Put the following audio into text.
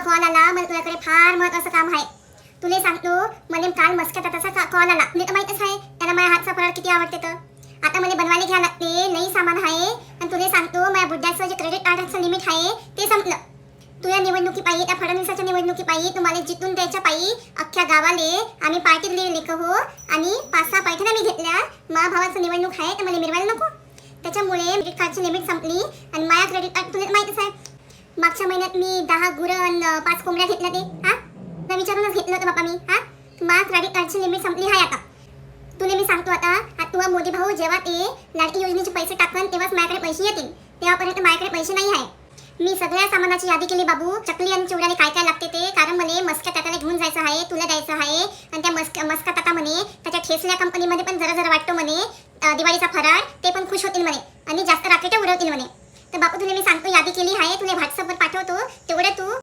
Call आला, मला तुझ्याकडे फार महत्वाचं काम आहे. तुला सांगतो, मला काल मस्कट आताचा कॉल आला. तुला तर माहितच आहे त्याला माझ्या हातचा फराळ किती आवडते. तर आता मला बनवायला घ्या लागते, नई सामान आहे. आणि तुला सांगतो, माझ्या बुड्याचं जे क्रेडिट कार्डचं लिमिट आहे ते संपलं. तुझ्या निवडणुकी पायी, त्या फडणवीसाच्या निवडणुकी पायी, तुम्हाला जितून द्यायच्या पायी अख्ख्या गावाले आम्ही पार्टी दिली लेख हो. आणि 5-6 पैठण्या मी घेतल्या. मा भावाचं निवडणूक आहे तर मला मिरवायला नको. त्याच्यामुळे क्रेडिट कार्डची लिमिट संपली. आणि माझ्या क्रेडिट कार्ड तुला माहितच आहे, मागच्या महिन्यात मी 10 गुरं आणि 5 कोंबड्या घेतल्या. ते तुला विचारूनच घेतलं होतं बाबा मी. माझ्या क्रेडिट कार्डची लिमिट संपली आहे आता. तुला मी सांगतो, आता तुझा मोदी भाऊ जेव्हा ते लाडकी योजनेचे पैसे टाकन तेव्हाच माझ्याकडे पैसे येतील. तेव्हापर्यंत माझ्याकडे पैसे नाही आहे. मी सगळ्या सामानाची यादी केली बाबू. चकली आणि चिवड्याने काय काय